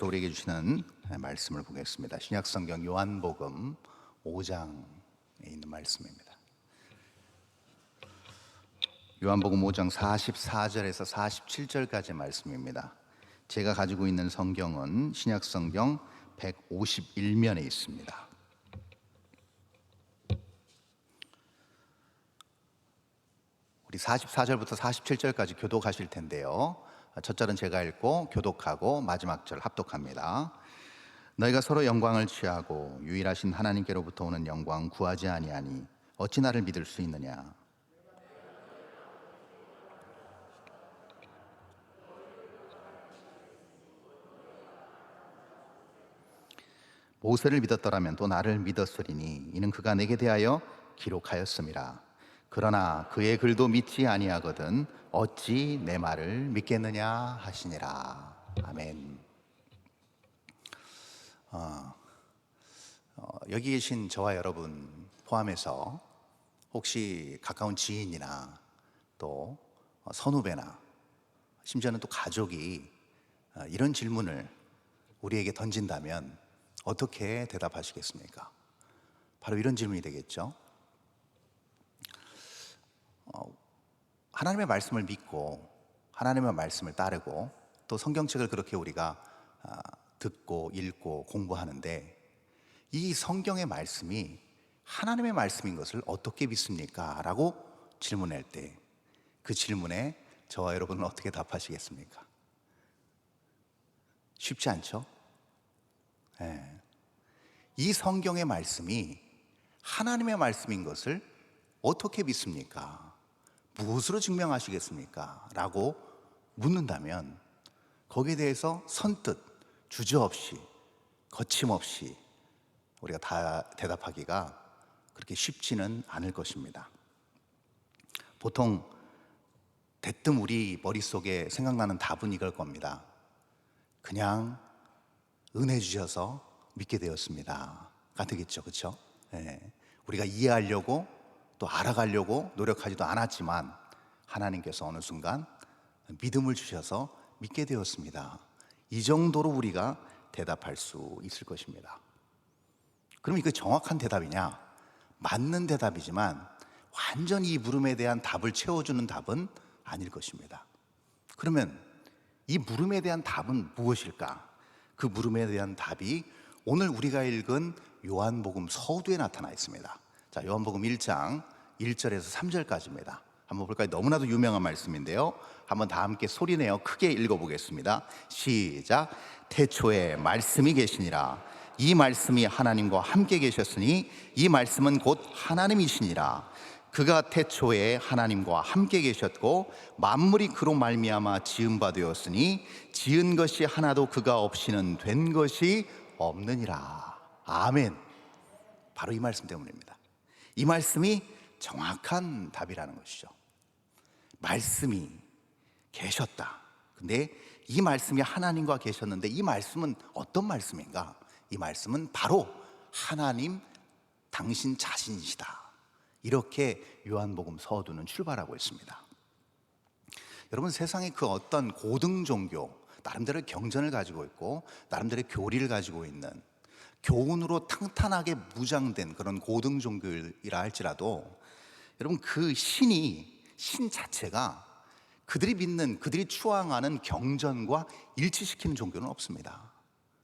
또 우리에게 주시는 말씀을 보겠습니다. 신약성경 요한복음 5장에 있는 말씀입니다. 요한복음 5장 44절에서 47절까지 말씀입니다. 제가 가지고 있는 성경은 신약성경 151면에 있습니다. 우리 44절부터 47절까지 교독하실 텐데요, 첫 절은 제가 읽고 교독하고 마지막 절 합독합니다. 너희가 서로 영광을 취하고 유일하신 하나님께로부터 오는 영광 구하지 아니하니 어찌 나를 믿을 수 있느냐. 모세를 믿었더라면 또 나를 믿었으리니 이는 그가 내게 대하여 기록하였음이라. 그러나 그의 글도 믿지 아니하거든 어찌 내 말을 믿겠느냐 하시니라. 아멘. 여기 계신 저와 여러분 포함해서 혹시 가까운 지인이나 또 선후배나 심지어는 또 가족이 이런 질문을 우리에게 던진다면 어떻게 대답하시겠습니까? 바로 이런 질문이 되겠죠. 하나님의 말씀을 믿고 하나님의 말씀을 따르고 또 성경책을 그렇게 우리가 듣고 읽고 공부하는데 이 성경의 말씀이 하나님의 말씀인 것을 어떻게 믿습니까? 라고 질문할 때 그 질문에 저와 여러분은 어떻게 답하시겠습니까? 쉽지 않죠? 네. 이 성경의 말씀이 하나님의 말씀인 것을 어떻게 믿습니까? 무엇으로 증명하시겠습니까? 라고 묻는다면 거기에 대해서 선뜻 주저없이 거침없이 우리가 다 대답하기가 그렇게 쉽지는 않을 것입니다. 보통 대뜸 우리 머릿속에 생각나는 답은 이걸 겁니다. 그냥 은혜 주셔서 믿게 되었습니다 가 되겠죠. 그렇죠? 네. 우리가 이해하려고 또 알아가려고 노력하지도 않았지만 하나님께서 어느 순간 믿음을 주셔서 믿게 되었습니다, 이 정도로 우리가 대답할 수 있을 것입니다. 그럼 이게 정확한 대답이냐? 맞는 대답이지만 완전히 이 물음에 대한 답을 채워주는 답은 아닐 것입니다. 그러면 이 물음에 대한 답은 무엇일까? 그 물음에 대한 답이 오늘 우리가 읽은 요한복음 서두에 나타나 있습니다. 자, 요한복음 1장 1절에서 3절까지입니다. 한번 볼까요? 너무나도 유명한 말씀인데요, 한번 다 함께 소리내어 크게 읽어보겠습니다. 시작. 태초에 말씀이 계시니라. 이 말씀이 하나님과 함께 계셨으니 이 말씀은 곧 하나님이시니라. 그가 태초에 하나님과 함께 계셨고 만물이 그로 말미암아 지은 바 되었으니 지은 것이 하나도 그가 없이는 된 것이 없느니라. 아멘. 바로 이 말씀 때문입니다. 이 말씀이 정확한 답이라는 것이죠. 말씀이 계셨다. 근데 이 말씀이 하나님과 계셨는데 이 말씀은 어떤 말씀인가? 이 말씀은 바로 하나님 당신 자신이시다. 이렇게 요한복음 서두는 출발하고 있습니다. 여러분, 세상에 그 어떤 고등 종교, 나름대로의 경전을 가지고 있고 나름대로의 교리를 가지고 있는 교훈으로 탄탄하게 무장된 그런 고등 종교이라 할지라도 여러분, 그 신 자체가 그들이 믿는, 그들이 추앙하는 경전과 일치시키는 종교는 없습니다.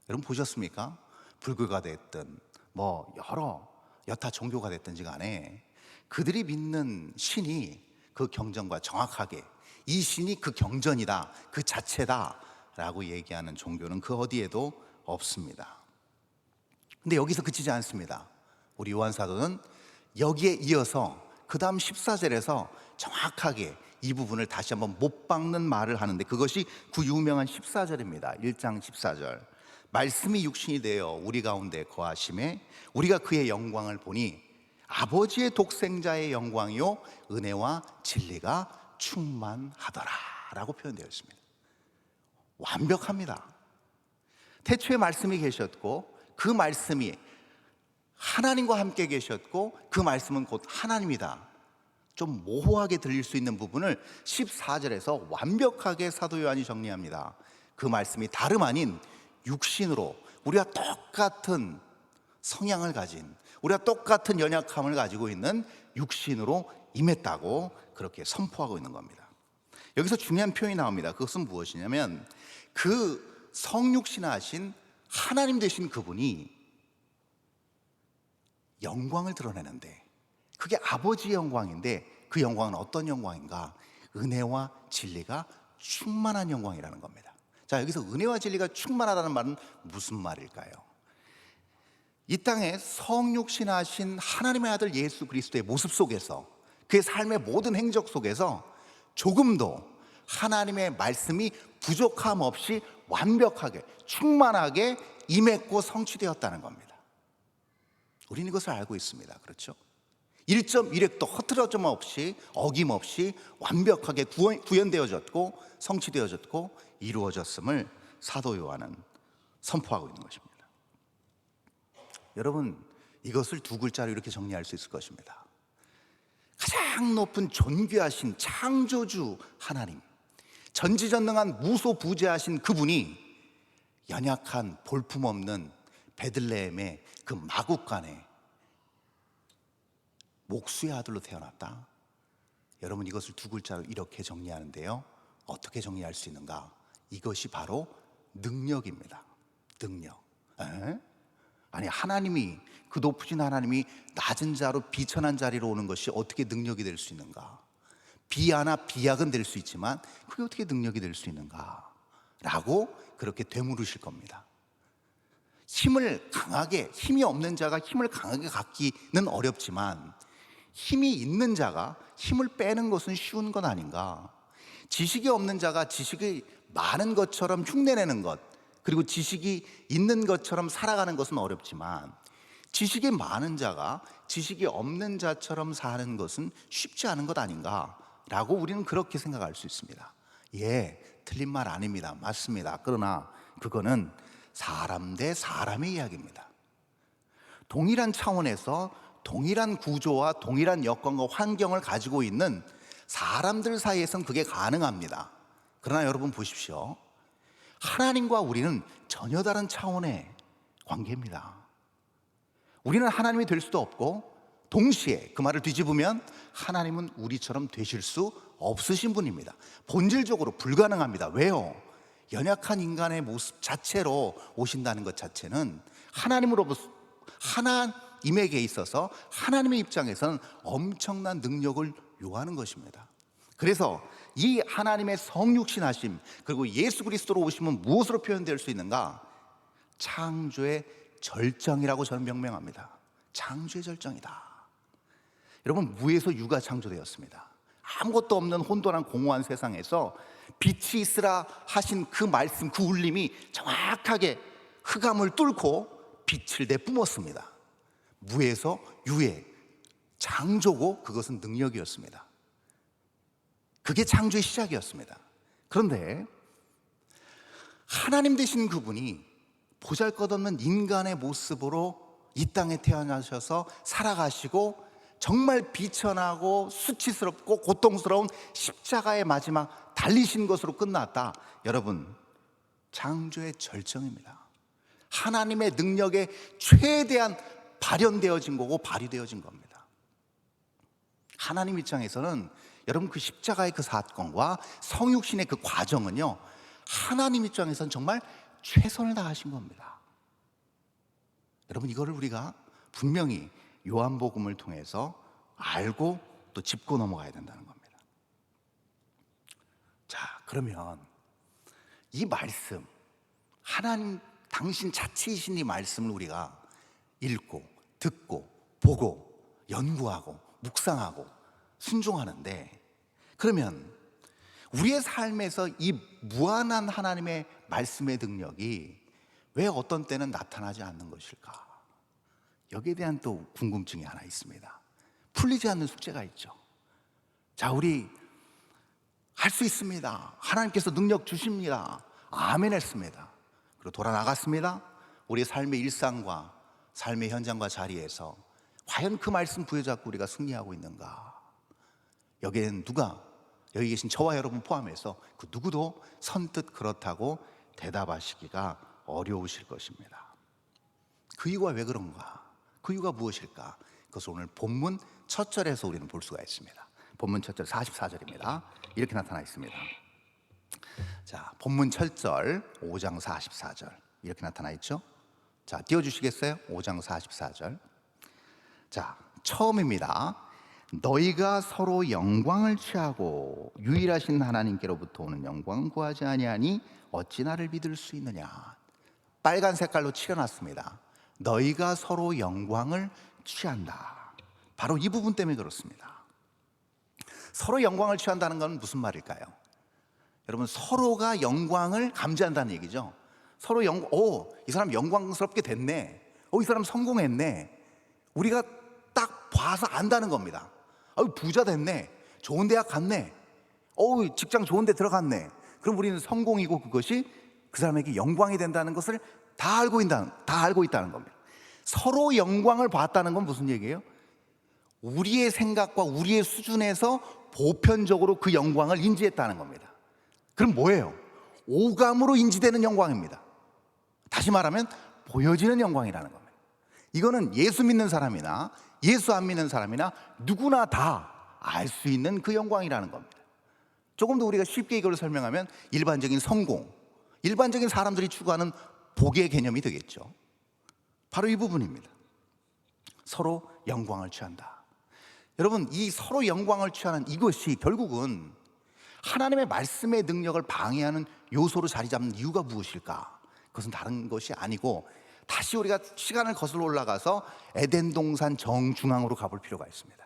여러분 보셨습니까? 불교가 됐든 뭐 여러 여타 종교가 됐든지 간에 그들이 믿는 신이 그 경전과 정확하게 이 신이 그 경전이다, 그 자체다 라고 얘기하는 종교는 그 어디에도 없습니다. 근데 여기서 그치지 않습니다. 우리 요한 사도는 여기에 이어서 그 다음 14절에서 정확하게 이 부분을 다시 한번 못 박는 말을 하는데 그것이 그 유명한 14절입니다 1장 14절. 말씀이 육신이 되어 우리 가운데 거하심에 우리가 그의 영광을 보니 아버지의 독생자의 영광이요 은혜와 진리가 충만하더라 라고 표현되어 있습니다. 완벽합니다. 태초에 말씀이 계셨고 그 말씀이 하나님과 함께 계셨고 그 말씀은 곧 하나님이다. 좀 모호하게 들릴 수 있는 부분을 14절에서 완벽하게 사도 요한이 정리합니다. 그 말씀이 다름 아닌 육신으로 우리와 똑같은 성향을 가진, 우리가 똑같은 연약함을 가지고 있는 육신으로 임했다고 그렇게 선포하고 있는 겁니다. 여기서 중요한 표현이 나옵니다. 그것은 무엇이냐면 그 성육신하신 하나님 되신 그분이 영광을 드러내는데, 그게 아버지의 영광인데 그 영광은 어떤 영광인가? 은혜와 진리가 충만한 영광이라는 겁니다. 자, 여기서 은혜와 진리가 충만하다는 말은 무슨 말일까요? 이 땅에 성육신하신 하나님의 아들 예수 그리스도의 모습 속에서, 그의 삶의 모든 행적 속에서 조금도 하나님의 말씀이 부족함 없이 완벽하게 충만하게 임했고 성취되었다는 겁니다. 우리는 이것을 알고 있습니다. 그렇죠? 1.1획도 흐트러짐 없이 어김없이 완벽하게 구현되어졌고 성취되어졌고 이루어졌음을 사도 요한은 선포하고 있는 것입니다. 여러분, 이것을 두 글자로 이렇게 정리할 수 있을 것입니다. 가장 높은 존귀하신 창조주 하나님, 전지전능한 무소부재하신 그분이 연약한 볼품없는 베들레헴의 그 마국간에 목수의 아들로 태어났다. 여러분, 이것을 두 글자로 이렇게 정리하는데요, 어떻게 정리할 수 있는가? 이것이 바로 능력입니다. 능력. 아니, 하나님이, 그 높으신 하나님이 낮은 자로 비천한 자리로 오는 것이 어떻게 능력이 될 수 있는가? 비아나 비약은 될 수 있지만 그게 어떻게 능력이 될 수 있는가? 라고 그렇게 되물으실 겁니다. 힘이 없는 자가 힘을 강하게 갖기는 어렵지만 힘이 있는 자가 힘을 빼는 것은 쉬운 것 아닌가? 지식이 없는 자가 지식이 많은 것처럼 흉내내는 것, 그리고 지식이 있는 것처럼 살아가는 것은 어렵지만 지식이 많은 자가 지식이 없는 자처럼 사는 것은 쉽지 않은 것 아닌가? 라고 우리는 그렇게 생각할 수 있습니다. 예, 틀린 말 아닙니다. 맞습니다. 그러나 그거는 사람 대 사람의 이야기입니다. 동일한 차원에서 동일한 구조와 동일한 여건과 환경을 가지고 있는 사람들 사이에선 그게 가능합니다. 그러나 여러분 보십시오. 하나님과 우리는 전혀 다른 차원의 관계입니다. 우리는 하나님이 될 수도 없고, 동시에 그 말을 뒤집으면 하나님은 우리처럼 되실 수 없으신 분입니다. 본질적으로 불가능합니다. 왜요? 연약한 인간의 모습 자체로 오신다는 것 자체는 하나님에게 있어서 하나님의 입장에서는 엄청난 능력을 요하는 것입니다. 그래서 이 하나님의 성육신하심, 그리고 예수 그리스도로 오시면 무엇으로 표현될 수 있는가? 창조의 절정이라고 저는 명명합니다. 창조의 절정이다. 여러분, 무에서 유가 창조되었습니다. 아무것도 없는 혼돈한 공허한 세상에서 빛이 있으라 하신 그 말씀, 그 울림이 정확하게 흑암을 뚫고 빛을 내뿜었습니다. 무에서 유의 창조고, 그것은 능력이었습니다. 그게 창조의 시작이었습니다. 그런데 하나님 되신 그분이 보잘것없는 인간의 모습으로 이 땅에 태어나셔서 살아가시고 정말 비천하고 수치스럽고 고통스러운 십자가의 마지막 달리신 것으로 끝났다. 여러분, 창조의 절정입니다. 하나님의 능력에 최대한 발현되어진 거고 발휘되어진 겁니다. 하나님 입장에서는 여러분, 그 십자가의 그 사건과 성육신의 그 과정은요, 하나님 입장에서는 정말 최선을 다하신 겁니다. 여러분, 이거를 우리가 분명히 요한복음을 통해서 알고 또 짚고 넘어가야 된다는 겁니다. 자, 그러면 이 말씀, 하나님 당신 자체이신 이 말씀을 우리가 읽고 듣고 보고 연구하고 묵상하고 순종하는데, 그러면 우리의 삶에서 이 무한한 하나님의 말씀의 능력이 왜 어떤 때는 나타나지 않는 것일까? 여기에 대한 또 궁금증이 하나 있습니다. 풀리지 않는 숙제가 있죠. 자, 우리 할 수 있습니다. 하나님께서 능력 주십니다. 아멘 했습니다. 그리고 돌아 나갔습니다. 우리의 삶의 일상과 삶의 현장과 자리에서 과연 그 말씀 부여잡고 우리가 승리하고 있는가? 여기에는 여기 계신 저와 여러분 포함해서 그 누구도 선뜻 그렇다고 대답하시기가 어려우실 것입니다. 그 이유가 왜 그런가? 그 이유가 무엇일까? 그것을 오늘 본문 첫 절에서 우리는 볼 수가 있습니다. 본문 첫 절 44절입니다. 이렇게 나타나 있습니다. 자, 본문 첫 절 5장 44절 이렇게 나타나 있죠. 자, 띄워주시겠어요? 5장 44절. 자, 처음입니다. 너희가 서로 영광을 취하고 유일하신 하나님께로부터 오는 영광 구하지 아니하니 어찌 나를 믿을 수 있느냐. 빨간 색깔로 칠해놨습니다. 너희가 서로 영광을 취한다. 바로 이 부분 때문에 그렇습니다. 서로 영광을 취한다는 건 무슨 말일까요? 여러분, 서로가 영광을 감지한다는 얘기죠. 서로 이 사람 영광스럽게 됐네. 이 사람 성공했네. 우리가 딱 봐서 안다는 겁니다. 부자 됐네. 좋은 대학 갔네. 직장 좋은 데 들어갔네. 그럼 우리는 성공이고 그것이 그 사람에게 영광이 된다는 것을 다 알고 있다는 겁니다. 서로 영광을 봤다는 건 무슨 얘기예요? 우리의 생각과 우리의 수준에서 보편적으로 그 영광을 인지했다는 겁니다. 그럼 뭐예요? 오감으로 인지되는 영광입니다. 다시 말하면 보여지는 영광이라는 겁니다. 이거는 예수 믿는 사람이나 예수 안 믿는 사람이나 누구나 다 알 수 있는 그 영광이라는 겁니다. 조금 더 우리가 쉽게 이걸 설명하면 일반적인 성공, 일반적인 사람들이 추구하는 복의 개념이 되겠죠. 바로 이 부분입니다. 서로 영광을 취한다. 여러분, 이 서로 영광을 취하는 이것이 결국은 하나님의 말씀의 능력을 방해하는 요소로 자리 잡는 이유가 무엇일까? 그것은 다른 것이 아니고 다시 우리가 시간을 거슬러 올라가서 에덴 동산 정중앙으로 가볼 필요가 있습니다.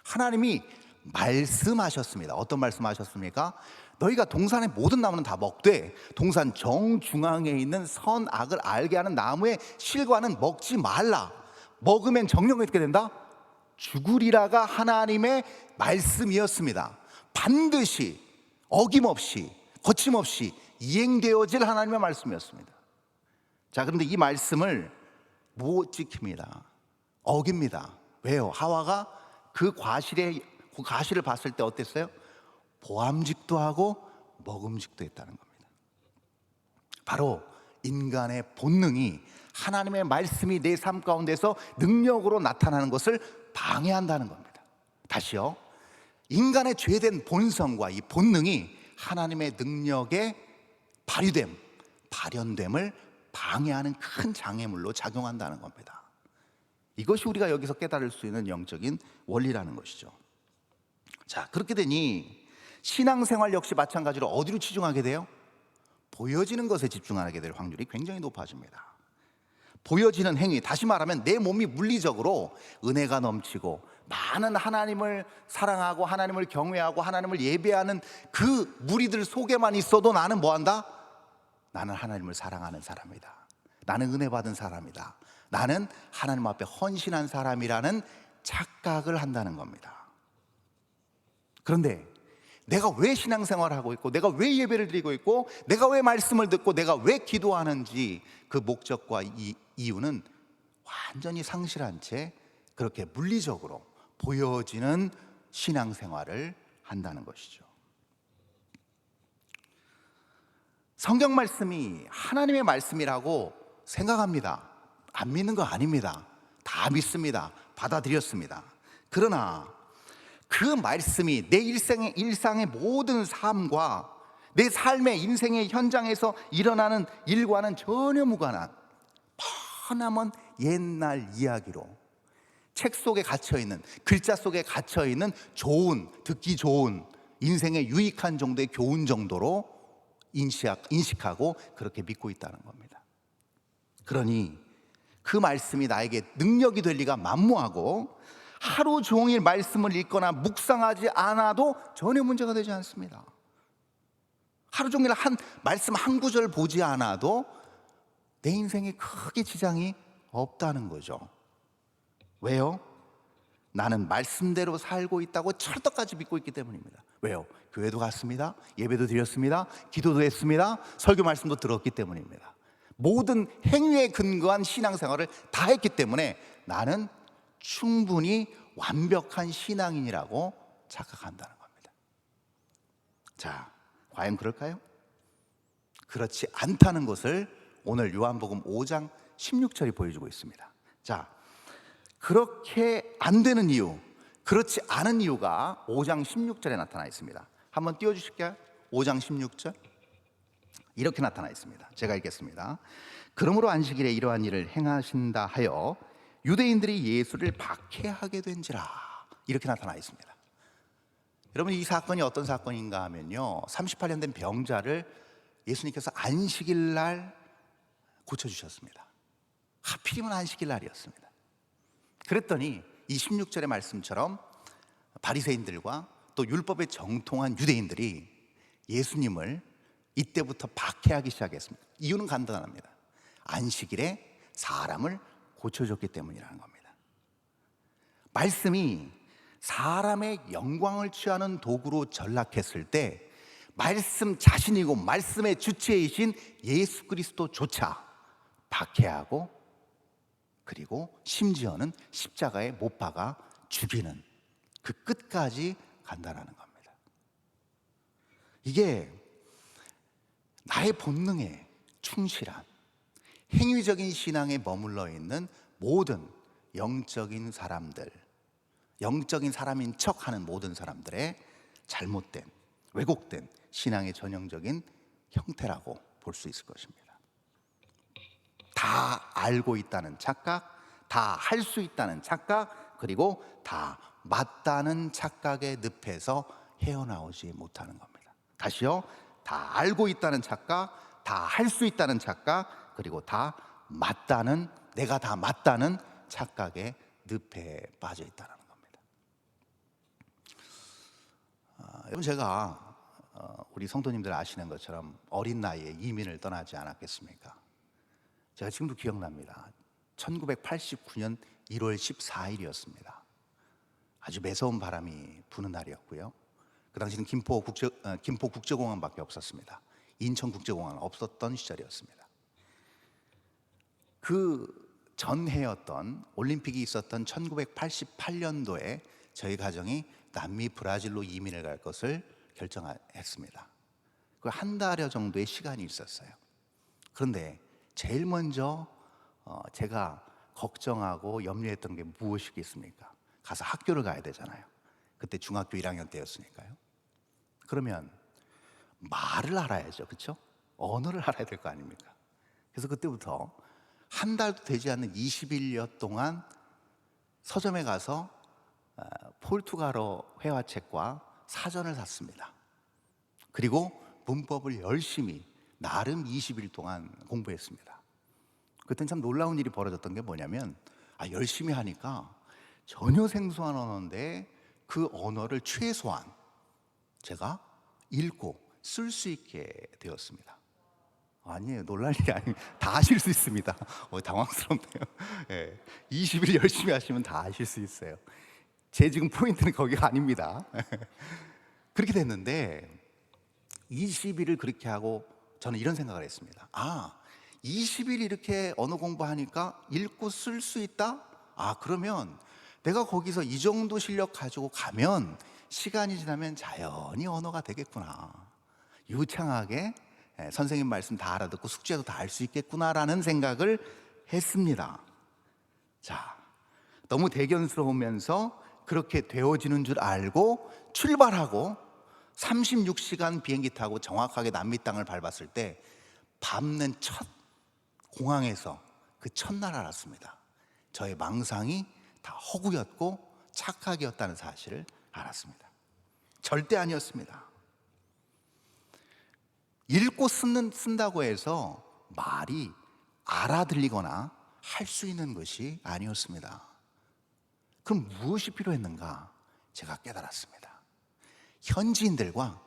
하나님이 말씀하셨습니다. 어떤 말씀하셨습니까? 너희가 동산의 모든 나무는 다 먹되 동산 정중앙에 있는 선악을 알게 하는 나무의 실과는 먹지 말라. 먹으면 정령이 어떻게 된다? 죽으리라가 하나님의 말씀이었습니다. 반드시 어김없이 거침없이 이행되어질 하나님의 말씀이었습니다. 자, 그런데 이 말씀을 못 지킵니다. 어깁니다. 왜요? 하와가 그 과실을 봤을 때 어땠어요? 보암직도 하고 먹음직도 했다는 겁니다. 바로 인간의 본능이 하나님의 말씀이 내 삶 가운데서 능력으로 나타나는 것을 방해한다는 겁니다. 다시요. 인간의 죄된 본성과 이 본능이 하나님의 능력의 발현됨을 방해하는 큰 장애물로 작용한다는 겁니다. 이것이 우리가 여기서 깨달을 수 있는 영적인 원리라는 것이죠. 자, 그렇게 되니 신앙생활 역시 마찬가지로 어디로 치중하게 돼요? 보여지는 것에 집중하게 될 확률이 굉장히 높아집니다. 보여지는 행위, 다시 말하면 내 몸이 물리적으로 은혜가 넘치고 많은 하나님을 사랑하고 하나님을 경외하고 하나님을 예배하는 그 무리들 속에만 있어도 나는 뭐한다? 나는 하나님을 사랑하는 사람이다. 나는 은혜 받은 사람이다. 나는 하나님 앞에 헌신한 사람이라는 착각을 한다는 겁니다. 그런데 내가 왜 신앙생활을 하고 있고 내가 왜 예배를 드리고 있고 내가 왜 말씀을 듣고 내가 왜 기도하는지 그 목적과 이유는 완전히 상실한 채 그렇게 물리적으로 보여지는 신앙생활을 한다는 것이죠. 성경 말씀이 하나님의 말씀이라고 생각합니다. 안 믿는 거 아닙니다. 다 믿습니다. 받아들였습니다. 그러나 그 말씀이 내 일상의 모든 삶과 내 삶의 인생의 현장에서 일어나는 일과는 전혀 무관한 머나먼 옛날 이야기로 책 속에 갇혀있는, 글자 속에 갇혀있는 듣기 좋은 인생에 유익한 정도의 교훈 정도로 인식하고 그렇게 믿고 있다는 겁니다. 그러니 그 말씀이 나에게 능력이 될 리가 만무하고 하루 종일 말씀을 읽거나 묵상하지 않아도 전혀 문제가 되지 않습니다. 하루 종일 말씀 한 구절 보지 않아도 내 인생에 크게 지장이 없다는 거죠. 왜요? 나는 말씀대로 살고 있다고 철떡까지 믿고 있기 때문입니다. 왜요? 교회도 갔습니다. 예배도 드렸습니다. 기도도 했습니다. 설교 말씀도 들었기 때문입니다. 모든 행위에 근거한 신앙생활을 다 했기 때문에 나는 충분히 완벽한 신앙인이라고 착각한다는 겁니다. 자, 과연 그럴까요? 그렇지 않다는 것을 오늘 요한복음 5장 16절이 보여주고 있습니다. 자, 그렇게 안 되는 이유, 그렇지 않은 이유가 5장 16절에 나타나 있습니다. 한번 띄워주실게요. 5장 16절 이렇게 나타나 있습니다. 제가 읽겠습니다. 그러므로 안식일에 이러한 일을 행하신다 하여 유대인들이 예수를 박해하게 된지라, 이렇게 나타나 있습니다. 여러분, 이 사건이 어떤 사건인가 하면요, 38년 된 병자를 예수님께서 안식일 날 고쳐주셨습니다. 하필이면 안식일 날이었습니다. 그랬더니 이 16절의 말씀처럼 바리새인들과 또 율법에 정통한 유대인들이 예수님을 이때부터 박해하기 시작했습니다. 이유는 간단합니다. 안식일에 사람을 고쳐줬기 때문이라는 겁니다. 말씀이 사람의 영광을 취하는 도구로 전락했을 때 말씀 자신이고 말씀의 주체이신 예수 그리스도조차 박해하고, 그리고 심지어는 십자가에 못 박아 죽이는 그 끝까지 간다라는 겁니다. 이게 나의 본능에 충실한 행위적인 신앙에 머물러 있는 모든 영적인 사람들, 영적인 사람인 척하는 모든 사람들의 잘못된, 왜곡된 신앙의 전형적인 형태라고 볼 수 있을 것입니다. 다 알고 있다는 착각, 다 할 수 있다는 착각, 그리고 다 맞다는 착각의 늪에서 헤어나오지 못하는 겁니다. 다시요. 다 알고 있다는 착각, 다 할 수 있다는 착각, 그리고 다 맞다는, 내가 다 맞다는 착각의 늪에 빠져 있다는 겁니다. 여러분, 제가 우리 성도님들 아시는 것처럼 어린 나이에 이민을 떠나지 않았겠습니까? 제가 지금도 기억납니다. 1989년 1월 14일이었습니다. 아주 매서운 바람이 부는 날이었고요. 그 당시는 김포 국제공항밖에 없었습니다. 인천국제공항은 없었던 시절이었습니다. 그 전해였던 올림픽이 있었던 1988년도에 저희 가정이 남미 브라질로 이민을 갈 것을 결정했습니다. 그 한 달여 정도의 시간이 있었어요. 그런데 제일 먼저 제가 걱정하고 염려했던 게 무엇이겠습니까? 가서 학교를 가야 되잖아요. 그때 중학교 1학년 때였으니까요. 그러면 말을 알아야죠, 그렇죠? 언어를 알아야 될 거 아닙니까? 그래서 그때부터 한 달도 되지 않는 21여 동안 서점에 가서 포르투갈어 회화책과 사전을 샀습니다. 그리고 문법을 열심히 나름 20일 동안 공부했습니다. 그때는 참 놀라운 일이 벌어졌던 게 뭐냐면, 열심히 하니까 전혀 생소한 언어인데 그 언어를 최소한 제가 읽고 쓸 수 있게 되었습니다. 아니에요, 놀랄 일이 아니에요. 다 하실 수 있습니다. 당황스럽네요. 20일 열심히 하시면 다 하실 수 있어요. 제 지금 포인트는 거기가 아닙니다. 그렇게 됐는데 20일을 그렇게 하고 저는 이런 생각을 했습니다. 20일 이렇게 언어 공부하니까 읽고 쓸 수 있다? 그러면 내가 거기서 이 정도 실력 가지고 가면 시간이 지나면 자연히 언어가 되겠구나. 유창하게 선생님 말씀 다 알아듣고 숙제도 다 할 수 있겠구나라는 생각을 했습니다. 자, 너무 대견스러우면서 그렇게 되어지는 줄 알고 출발하고 36시간 비행기 타고 정확하게 남미 땅을 밟았을 때 밟는 첫 공항에서 그 첫날 알았습니다. 저의 망상이 다 허구였고 착각이었다는 사실을 알았습니다. 절대 아니었습니다. 읽고 쓴다고 해서 말이 알아들리거나 할 수 있는 것이 아니었습니다. 그럼 무엇이 필요했는가? 제가 깨달았습니다. 현지인들과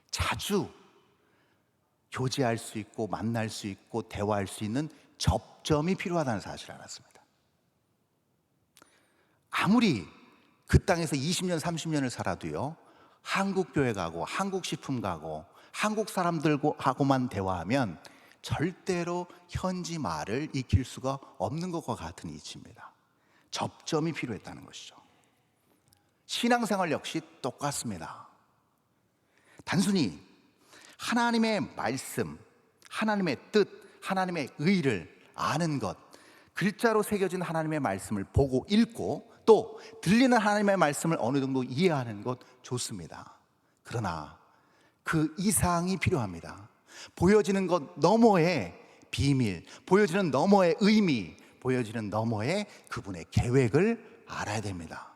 자주 교제할 수 있고 만날 수 있고 대화할 수 있는 접점이 필요하다는 사실을 알았습니다. 아무리 그 땅에서 20년 30년을 살아도요, 한국 교회 가고 한국 식품 가고 한국 사람들하고만 대화하면 절대로 현지 말을 익힐 수가 없는 것과 같은 이치입니다. 접점이 필요했다는 것이죠. 신앙생활 역시 똑같습니다. 단순히 하나님의 말씀, 하나님의 뜻, 하나님의 의를 아는 것, 글자로 새겨진 하나님의 말씀을 보고 읽고 또 들리는 하나님의 말씀을 어느 정도 이해하는 것 좋습니다. 그러나 그 이상이 필요합니다. 보여지는 것 너머의 비밀, 보여지는 너머의 의미, 보여지는 너머의 그분의 계획을 알아야 됩니다.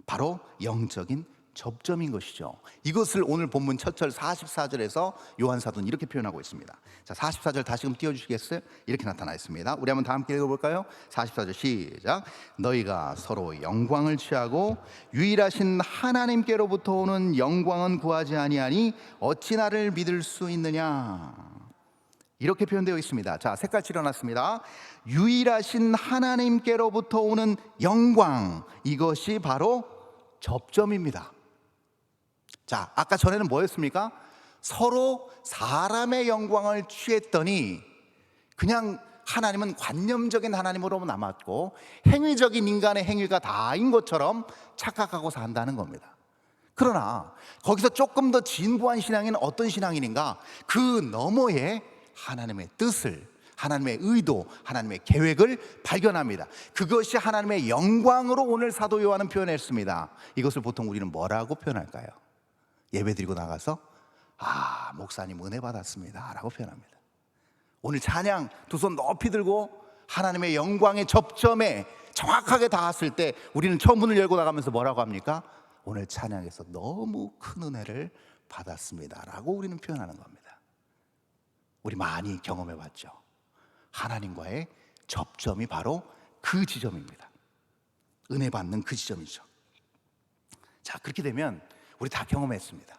바로 영적인 접점인 것이죠. 이것을 오늘 본문 첫 절 44절에서 요한 사도는 이렇게 표현하고 있습니다. 자, 44절 다시금 띄워주시겠어요? 이렇게 나타나 있습니다. 우리 한번 다 함께 읽어볼까요? 44절 시작. 너희가 서로 영광을 취하고 유일하신 하나님께로부터 오는 영광은 구하지 아니하니 어찌 나를 믿을 수 있느냐. 이렇게 표현되어 있습니다. 자, 색깔 칠해놨습니다. 유일하신 하나님께로부터 오는 영광, 이것이 바로 접점입니다. 자, 아까 전에는 뭐였습니까? 서로 사람의 영광을 취했더니 그냥 하나님은 관념적인 하나님으로 남았고 행위적인 인간의 행위가 다인 것처럼 착각하고 산다는 겁니다. 그러나 거기서 조금 더 진보한 신앙인 어떤 신앙인인가? 그 너머에 하나님의 뜻을, 하나님의 의도, 하나님의 계획을 발견합니다. 그것이 하나님의 영광으로 오늘 사도 요한은 표현했습니다. 이것을 보통 우리는 뭐라고 표현할까요? 예배드리고 나가서 목사님 은혜 받았습니다 라고 표현합니다. 오늘 찬양 두 손 높이 들고 하나님의 영광의 접점에 정확하게 닿았을 때 우리는 처음 문을 열고 나가면서 뭐라고 합니까? 오늘 찬양에서 너무 큰 은혜를 받았습니다 라고 우리는 표현하는 겁니다. 우리 많이 경험해 봤죠. 하나님과의 접점이 바로 그 지점입니다. 은혜 받는 그 지점이죠. 자, 그렇게 되면 우리 다 경험했습니다.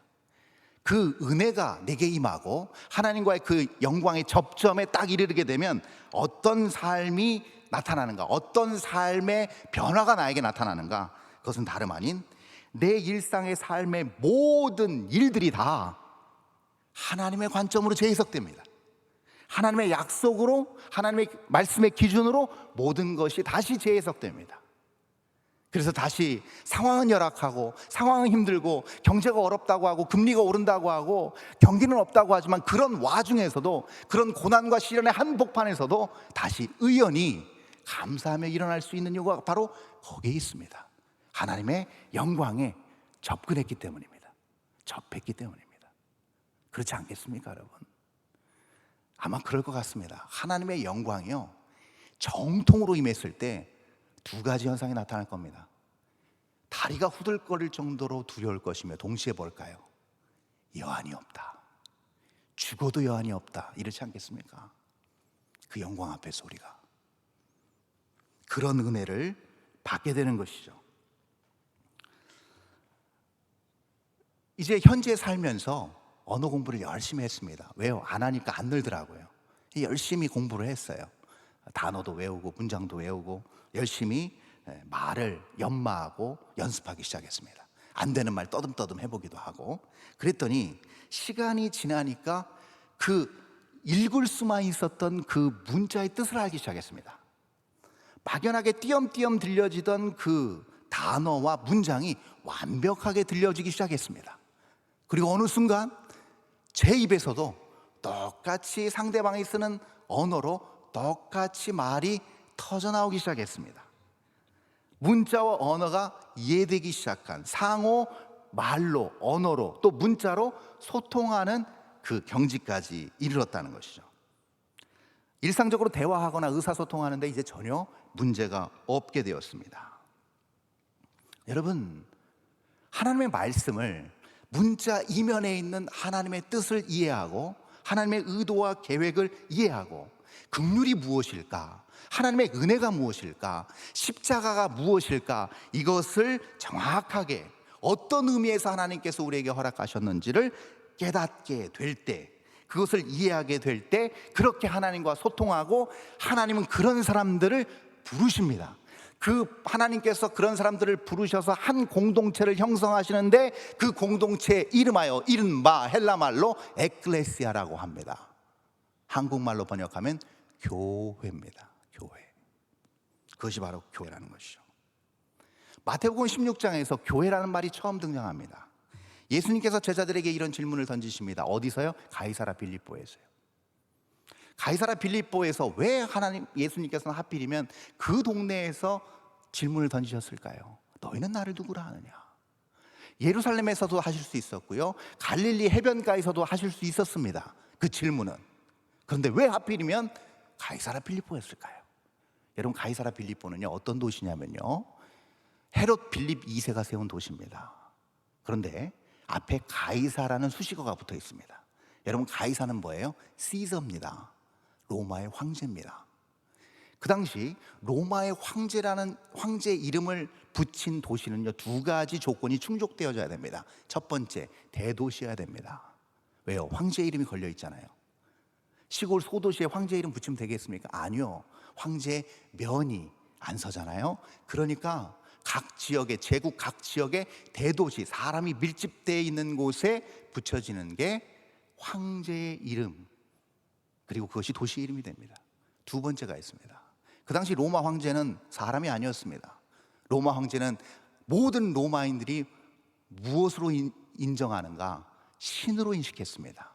그 은혜가 내게 임하고 하나님과의 그 영광의 접점에 딱 이르게 되면 어떤 삶이 나타나는가, 어떤 삶의 변화가 나에게 나타나는가, 그것은 다름 아닌 내 일상의 삶의 모든 일들이 다 하나님의 관점으로 재해석됩니다. 하나님의 약속으로, 하나님의 말씀의 기준으로 모든 것이 다시 재해석됩니다. 그래서 다시 상황은 열악하고 상황은 힘들고 경제가 어렵다고 하고 금리가 오른다고 하고 경기는 없다고 하지만 그런 와중에서도, 그런 고난과 시련의 한복판에서도 다시 의연히 감사하며 일어날 수 있는 이유가 바로 거기에 있습니다. 하나님의 영광에 접근했기 때문입니다. 접했기 때문입니다. 그렇지 않겠습니까, 여러분? 아마 그럴 것 같습니다. 하나님의 영광이요, 정통으로 임했을 때 두 가지 현상이 나타날 겁니다. 다리가 후들거릴 정도로 두려울 것이며 동시에 뭘까요? 여한이 없다. 죽어도 여한이 없다. 이렇지 않겠습니까? 그 영광 앞에서 우리가 그런 은혜를 받게 되는 것이죠. 이제 현재 살면서 언어 공부를 열심히 했습니다. 왜요? 안 하니까 안 늘더라고요. 열심히 공부를 했어요. 단어도 외우고 문장도 외우고 열심히 말을 연마하고 연습하기 시작했습니다. 안 되는 말 떠듬떠듬 해보기도 하고. 그랬더니 시간이 지나니까 그 읽을 수만 있었던 그 문자의 뜻을 알기 시작했습니다. 막연하게 띄엄띄엄 들려지던 그 단어와 문장이 완벽하게 들려지기 시작했습니다. 그리고 어느 순간 제 입에서도 똑같이 상대방이 쓰는 언어로 똑같이 말이 터져나오기 시작했습니다. 문자와 언어가 이해되기 시작한, 상호 말로, 언어로, 또 문자로 소통하는 그 경지까지 이르렀다는 것이죠. 일상적으로 대화하거나 의사소통하는데 이제 전혀 문제가 없게 되었습니다. 여러분, 하나님의 말씀을 문자 이면에 있는 하나님의 뜻을 이해하고 하나님의 의도와 계획을 이해하고 긍휼이 무엇일까, 하나님의 은혜가 무엇일까, 십자가가 무엇일까, 이것을 정확하게 어떤 의미에서 하나님께서 우리에게 허락하셨는지를 깨닫게 될 때, 그것을 이해하게 될 때, 그렇게 하나님과 소통하고 하나님은 그런 사람들을 부르십니다. 그 하나님께서 그런 사람들을 부르셔서 한 공동체를 형성하시는데 그 공동체의 이름하여 이른바 헬라말로 에클레시아라고 합니다. 한국말로 번역하면 교회입니다. 교회. 그것이 바로 교회라는 것이죠. 마태복음 16장에서 교회라는 말이 처음 등장합니다. 예수님께서 제자들에게 이런 질문을 던지십니다. 어디서요? 가이사라 빌립보에서요. 가이사라 빌립보에서 왜 하나님 예수님께서는 하필이면 그 동네에서 질문을 던지셨을까요? 너희는 나를 누구라 하느냐? 예루살렘에서도 하실 수 있었고요, 갈릴리 해변가에서도 하실 수 있었습니다, 그 질문은. 그런데 왜 하필이면 가이사라 빌립보였을까요? 여러분, 가이사라 빌립보는요 어떤 도시냐면요, 헤롯 빌립 2세가 세운 도시입니다. 그런데 앞에 가이사라는 수식어가 붙어 있습니다. 여러분, 가이사는 뭐예요? 시저입니다. 로마의 황제입니다. 그 당시 로마의 황제라는 황제 이름을 붙인 도시는요 두 가지 조건이 충족되어져야 됩니다. 첫 번째, 대도시여야 됩니다. 왜요? 황제 이름이 걸려 있잖아요. 시골 소도시에 황제 이름 붙이면 되겠습니까? 아니요. 황제 면이 안 서잖아요. 그러니까 각 지역의, 제국 각 지역의 대도시, 사람이 밀집되어 있는 곳에 붙여지는 게 황제의 이름, 그리고 그것이 도시 이름이 됩니다. 두 번째가 있습니다. 그 당시 로마 황제는 사람이 아니었습니다. 로마 황제는 모든 로마인들이 무엇으로 인정하는가? 신으로 인식했습니다.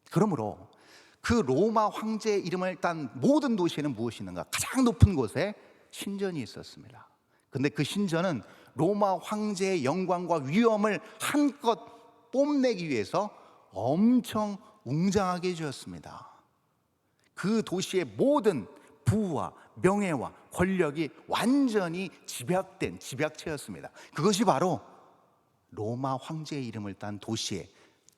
그러므로 그 로마 황제의 이름을 딴 모든 도시에는 무엇이 있는가? 가장 높은 곳에 신전이 있었습니다. 근데 그 신전은 로마 황제의 영광과 위엄을 한껏 뽐내기 위해서 엄청 웅장하게 지었습니다. 그 도시의 모든 부와 명예와 권력이 완전히 집약체였습니다. 그것이 바로 로마 황제의 이름을 딴 도시의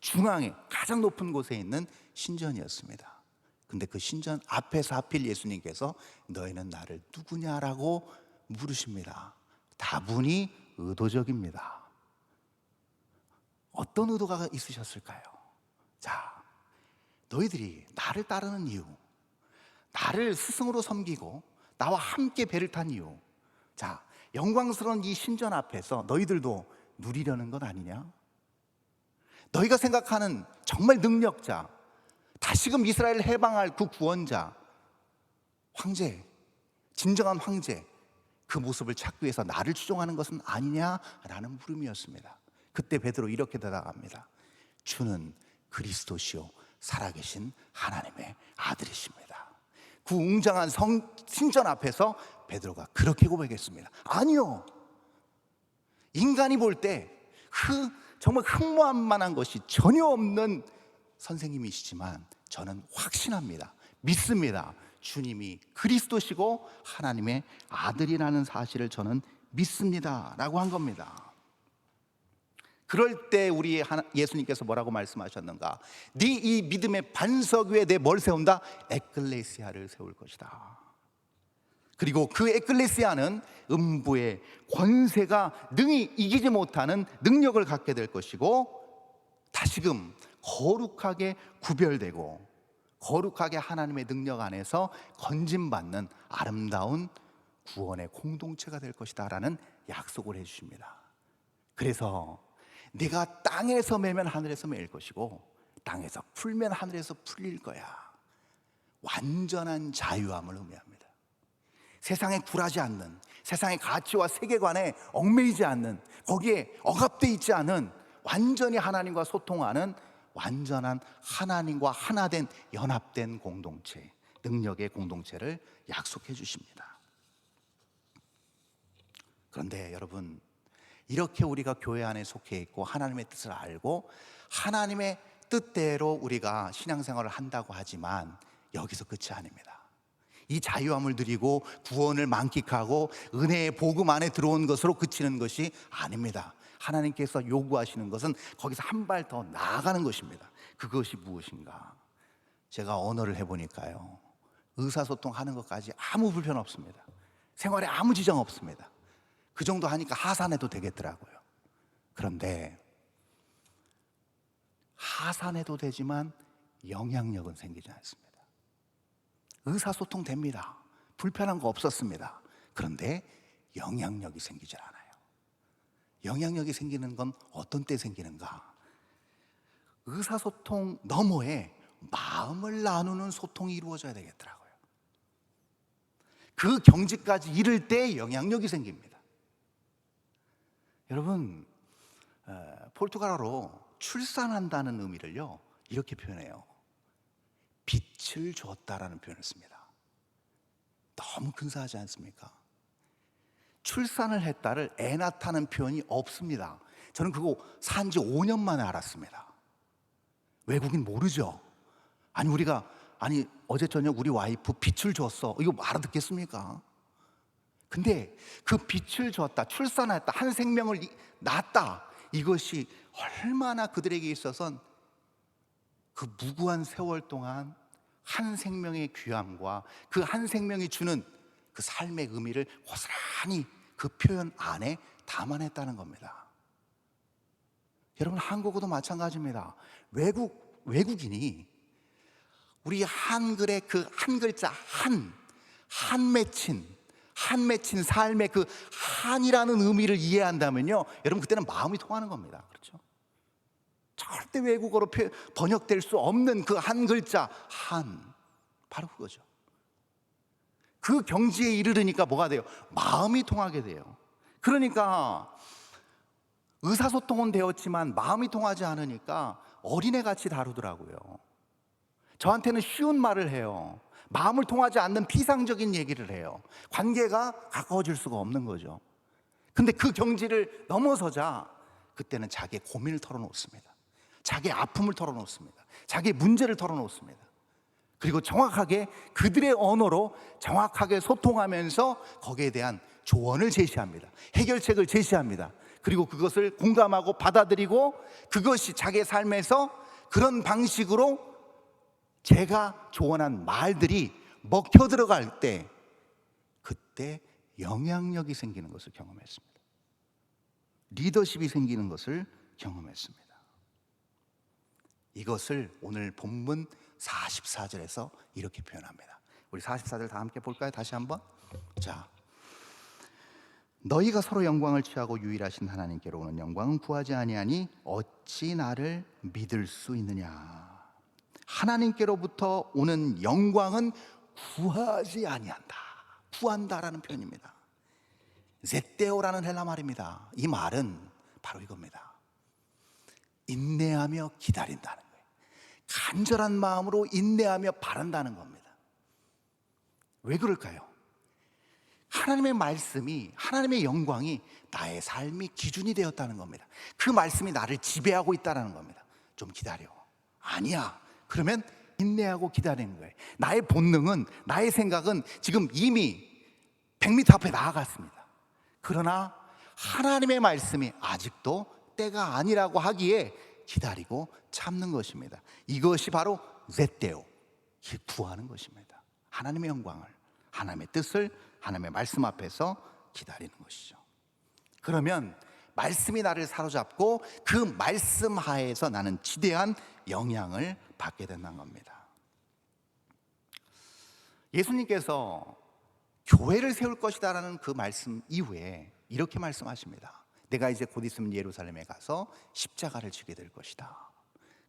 중앙에 가장 높은 곳에 있는 신전이었습니다. 근데 그 신전 앞에서 하필 예수님께서 너희는 나를 누구냐라고 물으십니다. 다분히 의도적입니다. 어떤 의도가 있으셨을까요? 자, 너희들이 나를 따르는 이유, 나를 스승으로 섬기고 나와 함께 배를 탄 이유, 자, 영광스러운 이 신전 앞에서 너희들도 누리려는 것 아니냐? 너희가 생각하는 정말 능력자, 다시금 이스라엘을 해방할 그 구원자, 황제, 진정한 황제, 그 모습을 찾기 위해서 나를 추종하는 것은 아니냐라는 물음이었습니다. 그때 베드로 이렇게 대답합니다. 주는 그리스도시요 살아계신 하나님의 아들이십니다. 그 웅장한 신전 앞에서 베드로가 그렇게 고백했습니다. 아니요, 인간이 볼 때 정말 흠모할 만한 것이 전혀 없는 선생님이시지만 저는 확신합니다, 믿습니다. 주님이 그리스도시고 하나님의 아들이라는 사실을 저는 믿습니다 라고 한 겁니다. 그럴 때 우리 예수님께서 뭐라고 말씀하셨는가? 네 이 믿음의 반석 위에 내 뭘 세운다? 에클레시아를 세울 것이다. 그리고 그 에클레시아는 음부의 권세가 능히 이기지 못하는 능력을 갖게 될 것이고, 다시금 거룩하게 구별되고 거룩하게 하나님의 능력 안에서 건짐받는 아름다운 구원의 공동체가 될 것이다 라는 약속을 해주십니다. 그래서 네가 땅에서 매면 하늘에서 매일 것이고 땅에서 풀면 하늘에서 풀릴 거야. 완전한 자유함을 의미합니다. 세상에 굴하지 않는, 세상의 가치와 세계관에 얽매이지 않는, 거기에 억압되어 있지 않은, 완전히 하나님과 소통하는 완전한 하나님과 하나된 연합된 공동체, 능력의 공동체를 약속해 주십니다. 그런데 여러분, 이렇게 우리가 교회 안에 속해 있고 하나님의 뜻을 알고 하나님의 뜻대로 우리가 신앙생활을 한다고 하지만 여기서 끝이 아닙니다. 이 자유함을 누리고 구원을 만끽하고 은혜의 복음 안에 들어온 것으로 그치는 것이 아닙니다. 하나님께서 요구하시는 것은 거기서 한 발 더 나아가는 것입니다. 그것이 무엇인가? 제가 언어를 해보니까요, 의사소통하는 것까지 아무 불편 없습니다. 생활에 아무 지장 없습니다. 그 정도 하니까 하산해도 되겠더라고요. 그런데 하산해도 되지만 영향력은 생기지 않습니다. 의사소통 됩니다. 불편한 거 없었습니다. 그런데 영향력이 생기지 않아요. 영향력이 생기는 건 어떤 때 생기는가? 의사소통 너머에 마음을 나누는 소통이 이루어져야 되겠더라고요. 그 경지까지 이를 때 영향력이 생깁니다. 여러분, 포르투갈어로 출산한다는 의미를요 이렇게 표현해요. 빛을 주었다라는 표현을 씁니다. 너무 근사하지 않습니까? 출산을 했다를 애 낳다는 표현이 없습니다. 저는 그거 산 지 5년 만에 알았습니다. 외국인 모르죠? 아니 어제 저녁 우리 와이프 빛을 줬어, 이거 알아듣겠습니까? 근데 그 빛을 줬다, 출산했다, 한 생명을 낳았다, 이것이 얼마나 그들에게 있어서는 그 무구한 세월 동안 한 생명의 귀함과 그 한 생명이 주는 그 삶의 의미를 고스란히 그 표현 안에 담아냈다는 겁니다. 여러분, 한국어도 마찬가지입니다. 외국인이 우리 한글의 그 한 글자 한 맺힌 삶의 그 한이라는 의미를 이해한다면요, 여러분 그때는 마음이 통하는 겁니다. 그렇죠? 절대 외국어로 번역될 수 없는 그 한 글자 한, 바로 그거죠. 그 경지에 이르르니까 뭐가 돼요? 마음이 통하게 돼요. 그러니까 의사소통은 되었지만 마음이 통하지 않으니까 어린애같이 다루더라고요. 저한테는 쉬운 말을 해요. 마음을 통하지 않는 피상적인 얘기를 해요. 관계가 가까워질 수가 없는 거죠. 근데 그 경지를 넘어서자 그때는 자기의 고민을 털어놓습니다. 자기의 아픔을 털어놓습니다. 자기의 문제를 털어놓습니다. 그리고 정확하게 그들의 언어로 정확하게 소통하면서 거기에 대한 조언을 제시합니다. 해결책을 제시합니다. 그리고 그것을 공감하고 받아들이고 그것이 자기의 삶에서 그런 방식으로 제가 조언한 말들이 먹혀 들어갈 때, 그때 영향력이 생기는 것을 경험했습니다. 리더십이 생기는 것을 경험했습니다. 이것을 오늘 본문 44절에서 이렇게 표현합니다. 우리 44절 다 함께 볼까요? 다시 한번. 자, 너희가 서로 영광을 취하고 유일하신 하나님께로 오는 영광은 구하지 아니하니 어찌 나를 믿을 수 있느냐. 하나님께로부터 오는 영광은 구하지 아니한다. 구한다라는 표현입니다. 제떼오라는 헬라 말입니다. 이 말은 바로 이겁니다. 인내하며 기다린다는 거예요. 간절한 마음으로 인내하며 바란다는 겁니다. 왜 그럴까요? 하나님의 말씀이, 하나님의 영광이 나의 삶이 기준이 되었다는 겁니다. 그 말씀이 나를 지배하고 있다는 겁니다. 좀 기다려. 아니야. 그러면 인내하고 기다리는 거예요. 나의 본능은, 나의 생각은 지금 이미 100m 앞에 나아갔습니다. 그러나 하나님의 말씀이 아직도 때가 아니라고 하기에 기다리고 참는 것입니다. 이것이 바로 제떼오, 구하는 것입니다. 하나님의 영광을, 하나님의 뜻을, 하나님의 말씀 앞에서 기다리는 것이죠. 그러면 말씀이 나를 사로잡고 그 말씀 하에서 나는 지대한 영향을 받게 된다는 겁니다. 예수님께서 교회를 세울 것이다라는 그 말씀 이후에 이렇게 말씀하십니다. 내가 이제 곧 있으면 예루살렘에 가서 십자가를 지게 될 것이다.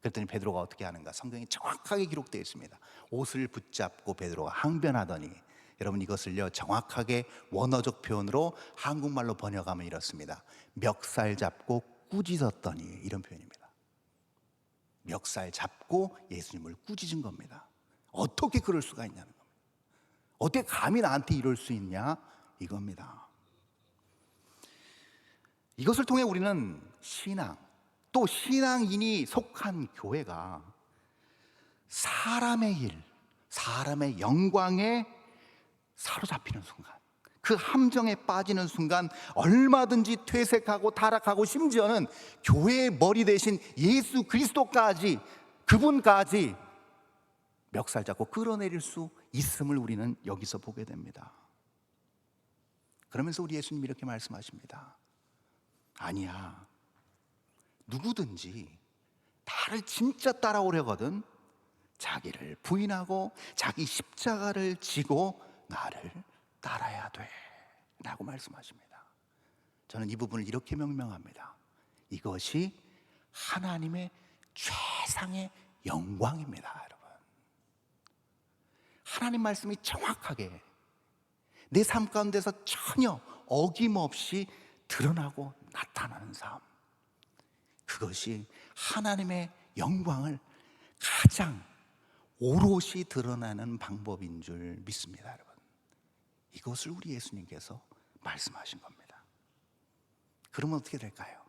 그랬더니 베드로가 어떻게 하는가? 성경이 정확하게 기록되어 있습니다. 옷을 붙잡고 베드로가 항변하더니, 여러분 이것을요 정확하게 원어적 표현으로 한국말로 번역하면 이렇습니다. 멱살 잡고 꾸짖었더니, 이런 표현입니다. 멱살 잡고 예수님을 꾸짖은 겁니다. 어떻게 그럴 수가 있냐는 겁니다. 어떻게 감히 나한테 이럴 수 있냐, 이겁니다. 이것을 통해 우리는 신앙, 또 신앙인이 속한 교회가 사람의 일, 사람의 영광에 사로잡히는 순간, 그 함정에 빠지는 순간 얼마든지 퇴색하고 타락하고, 심지어는 교회의 머리 대신 예수 그리스도까지, 그분까지 멱살 잡고 끌어내릴 수 있음을 우리는 여기서 보게 됩니다. 그러면서 우리 예수님이 이렇게 말씀하십니다. 아니야, 누구든지 나를 진짜 따라오려거든 자기를 부인하고 자기 십자가를 지고 나를 따라야 돼 라고 말씀하십니다. 저는 이 부분을 이렇게 명명합니다. 이것이 하나님의 최상의 영광입니다. 여러분, 하나님 말씀이 정확하게 내 삶 가운데서 전혀 어김없이 드러나고 나타나는 삶, 그것이 하나님의 영광을 가장 오롯이 드러나는 방법인 줄 믿습니다, 여러분. 이것을 우리 예수님께서 말씀하신 겁니다. 그러면 어떻게 될까요?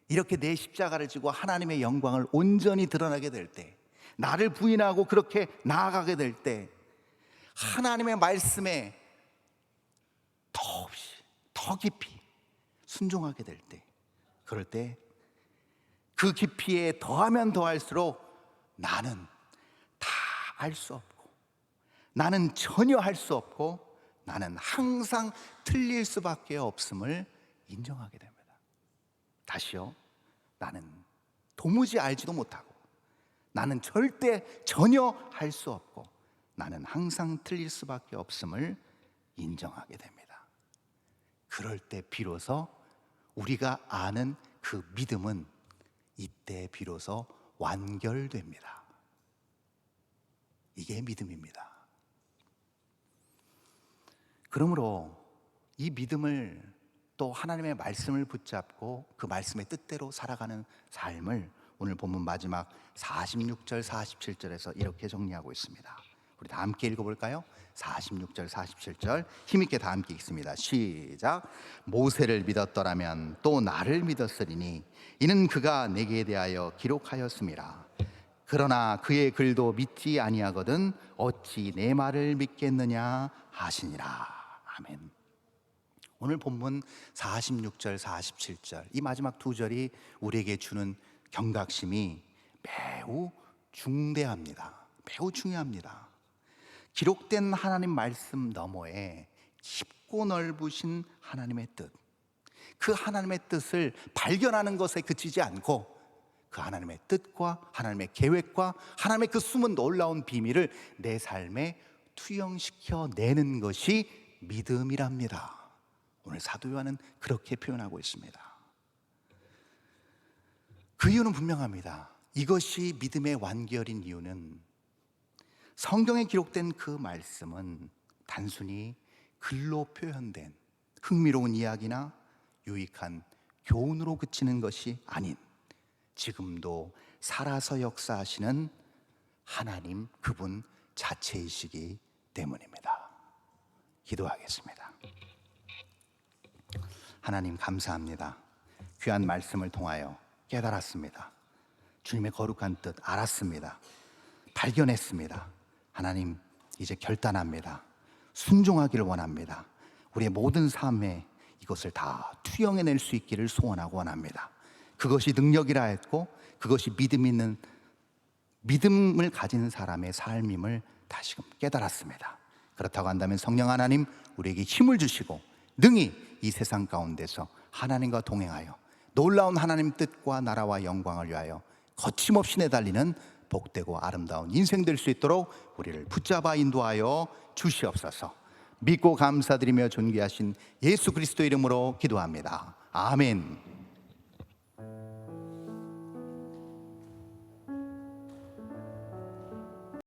이렇게 내 십자가를 지고 하나님의 영광을 온전히 드러나게 될 때, 나를 부인하고 그렇게 나아가게 될 때, 하나님의 말씀에 더없이 더 깊이 순종하게 될 때, 그럴 때 그 깊이에 더하면 더할수록 나는 다 알 수 없고, 나는 전혀 할 수 없고, 나는 항상 틀릴 수밖에 없음을 인정하게 됩니다. 다시요, 나는 도무지 알지도 못하고, 나는 절대 전혀 할 수 없고, 나는 항상 틀릴 수밖에 없음을 인정하게 됩니다. 그럴 때 비로소 우리가 아는 그 믿음은 이때 비로소 완결됩니다. 이게 믿음입니다. 그러므로 이 믿음을, 또 하나님의 말씀을 붙잡고 그 말씀의 뜻대로 살아가는 삶을 오늘 본문 마지막 46절 47절에서 이렇게 정리하고 있습니다. 우리 다 함께 읽어볼까요? 46절 47절 힘있게 다 함께 읽습니다. 시작. 모세를 믿었더라면 또 나를 믿었으리니 이는 그가 내게 대하여 기록하였음이라. 그러나 그의 글도 믿지 아니하거든 어찌 내 말을 믿겠느냐 하시니라. 아멘. 오늘 본문 46절 47절 이 마지막 두 절이 우리에게 주는 경각심이 매우 중대합니다. 매우 중요합니다. 기록된 하나님 말씀 너머에 깊고 넓으신 하나님의 뜻, 그 하나님의 뜻을 발견하는 것에 그치지 않고 그 하나님의 뜻과 하나님의 계획과 하나님의 그 숨은 놀라운 비밀을 내 삶에 투영시켜 내는 것이 믿음이랍니다. 오늘 사도 요한은 그렇게 표현하고 있습니다. 그 이유는 분명합니다. 이것이 믿음의 완결인 이유는 성경에 기록된 그 말씀은 단순히 글로 표현된 흥미로운 이야기나 유익한 교훈으로 그치는 것이 아닌 지금도 살아서 역사하시는 하나님 그분 자체이시기 때문입니다. 기도하겠습니다. 하나님 감사합니다. 귀한 말씀을 통하여 깨달았습니다. 주님의 거룩한 뜻 알았습니다. 발견했습니다. 하나님 이제 결단합니다. 순종하기를 원합니다. 우리의 모든 삶에 이것을 다 투영해낼 수 있기를 소원하고 원합니다. 그것이 능력이라 했고 그것이 믿음을 가진 사람의 삶임을 다시금 깨달았습니다. 그렇다고 한다면 성령 하나님 우리에게 힘을 주시고 능히 이 세상 가운데서 하나님과 동행하여 놀라운 하나님 뜻과 나라와 영광을 위하여 거침없이 내달리는 복되고 아름다운 인생 될 수 있도록 우리를 붙잡아 인도하여 주시옵소서. 믿고 감사드리며 존귀하신 예수 그리스도 이름으로 기도합니다. 아멘.